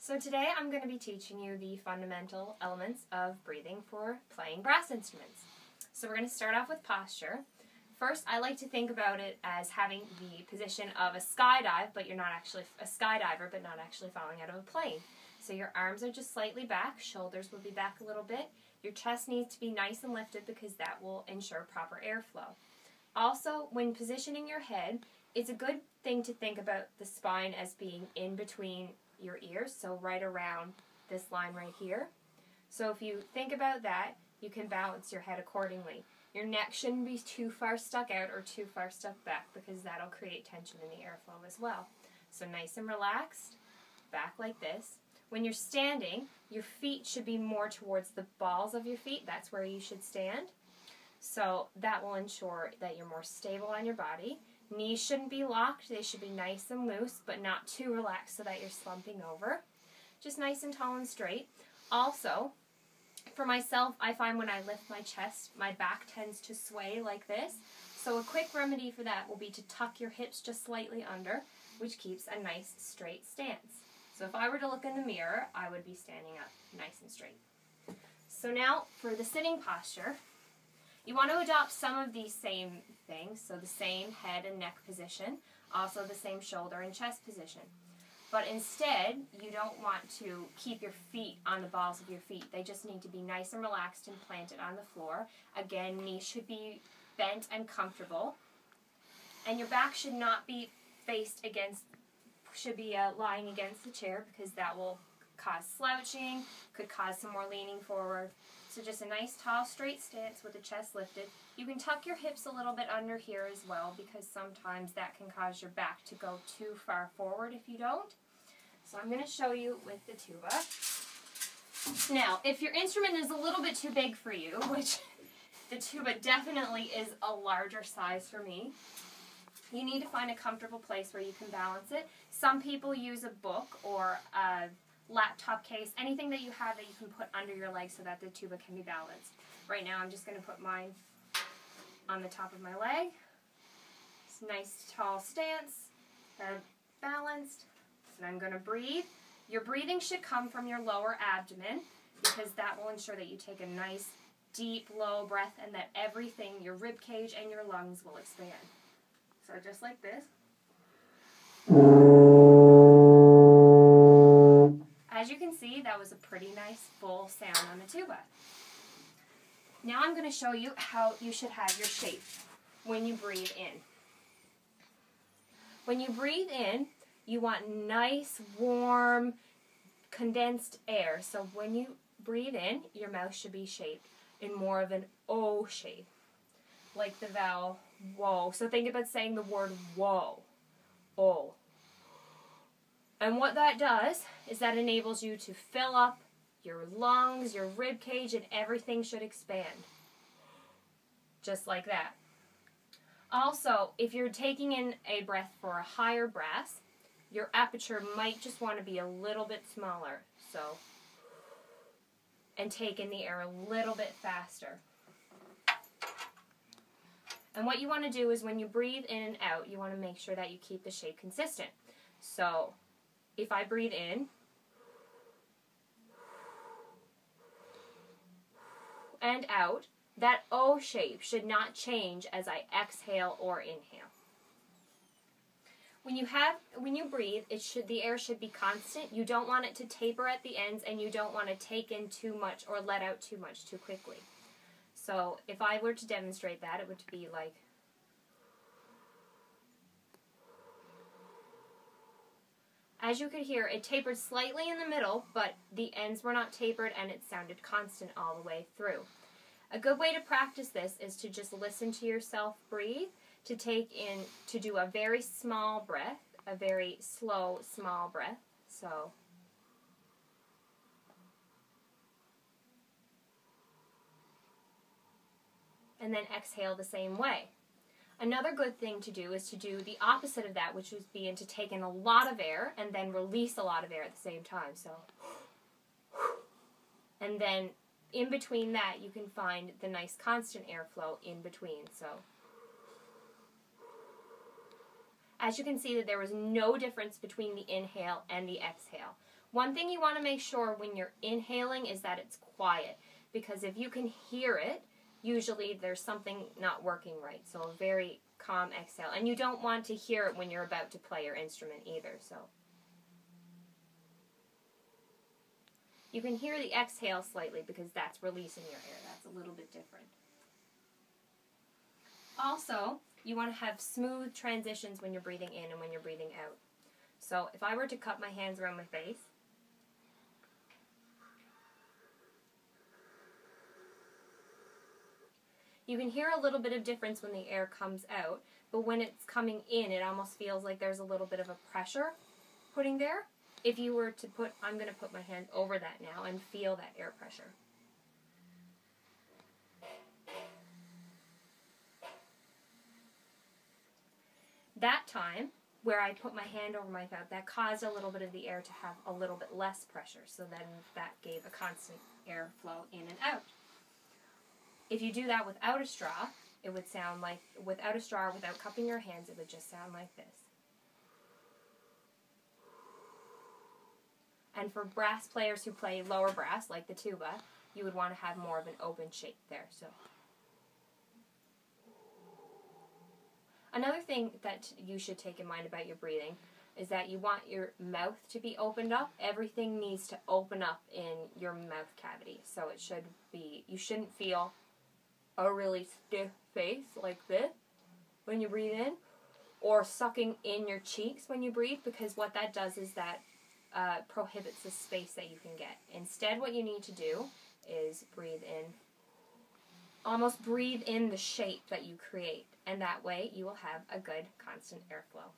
So today I'm going to be teaching you the fundamental elements of breathing for playing brass instruments. So we're going to start off with posture. First, I like to think about it as having the position of a skydive, but you're not actually a skydiver, but not actually falling out of a plane. So your arms are just slightly back, shoulders will be back a little bit. Your chest needs to be nice and lifted because that will ensure proper airflow. Also, when positioning your head, it's a good thing to think about the spine as being in between your ears, so right around this line right here. So if you think about that, you can balance your head accordingly. Your neck shouldn't be too far stuck out or too far stuck back because that'll create tension in the airflow as well. So nice and relaxed, back like this. When you're standing, your feet should be more towards the balls of your feet. That's where you should stand. So that will ensure that you're more stable on your body. Knees shouldn't be locked. They should be nice and loose, but not too relaxed so that you're slumping over. Just nice and tall and straight. Also, for myself, I find when I lift my chest, my back tends to sway like this. So a quick remedy for that will be to tuck your hips just slightly under, which keeps a nice straight stance. So if I were to look in the mirror, I would be standing up nice and straight. So now for the sitting posture, you want to adopt some of these same things, so the same head and neck position, also the same shoulder and chest position. But instead, you don't want to keep your feet on the balls of your feet. They just need to be nice and relaxed and planted on the floor. Again, knees should be bent and comfortable. And your back should not be faced against, should be lying against the chair because that will cause slouching, could cause some more leaning forward. So just a nice tall straight stance with the chest lifted. You can tuck your hips a little bit under here as well because sometimes that can cause your back to go too far forward if you don't. So I'm going to show you with the tuba. Now, if your instrument is a little bit too big for you, which the tuba definitely is a larger size for me, you need to find a comfortable place where you can balance it. Some people use a book or a laptop case, anything that you have that you can put under your legs so that the tuba can be balanced. Right now I'm just going to put mine on the top of my leg. It's a nice tall stance, balanced. And I'm going to breathe. Your breathing should come from your lower abdomen because that will ensure that you take a nice deep low breath and that everything, your rib cage and your lungs will expand. So just like this. As you can see, that was a pretty nice full sound on the tuba. Now I'm going to show you how you should have your shape when you breathe in. When you breathe in, you want nice, warm, condensed air. So when you breathe in, your mouth should be shaped in more of an O shape, like the vowel whoa. So think about saying the word whoa, O. And what that does is that enables you to fill up your lungs, your rib cage, and everything should expand. Just like that. Also, if you're taking in a breath for a higher brass, your aperture might just want to be a little bit smaller. So, and take in the air a little bit faster. And what you want to do is when you breathe in and out, you want to make sure that you keep the shape consistent. So, if I breathe in and out, that O shape should not change as I exhale or inhale. When you breathe, the air should be constant. You don't want it to taper at the ends and you don't want to take in too much or let out too much too quickly. So if I were to demonstrate that, it would be like as you could hear, it tapered slightly in the middle, but the ends were not tapered and it sounded constant all the way through. A good way to practice this is to just listen to yourself breathe, to do a very small breath, a very slow, small breath. So, and then exhale the same way. Another good thing to do is to do the opposite of that, which would be to take in a lot of air and then release a lot of air at the same time. So, and then in between that, you can find the nice constant airflow in between. So, as you can see that there was no difference between the inhale and the exhale. One thing you want to make sure when you're inhaling is that it's quiet, because if you can hear it, usually there's something not working right. So a very calm exhale. And you don't want to hear it when you're about to play your instrument either. So you can hear the exhale slightly because that's releasing your air. That's a little bit different. Also, you want to have smooth transitions when you're breathing in and when you're breathing out. So if I were to cup my hands around my face, you can hear a little bit of difference when the air comes out, but when it's coming in, it almost feels like there's a little bit of a pressure putting there. If you were to put, I'm going to put my hand over that now and feel that air pressure. That time, where I put my hand over my mouth, that caused a little bit of the air to have a little bit less pressure, so then that gave a constant airflow in and out. If you do that without a straw, it would sound like, without a straw, without cupping your hands, it would just sound like this. And for brass players who play lower brass, like the tuba, you would want to have more of an open shape there. So, another thing that you should take in mind about your breathing is that you want your mouth to be opened up. Everything needs to open up in your mouth cavity. So it should be, you shouldn't feel a really stiff face like this when you breathe in, or sucking in your cheeks when you breathe, because what that does is that prohibits the space that you can get. Instead, what you need to do is breathe in, almost breathe in the shape that you create, and that way you will have a good constant airflow.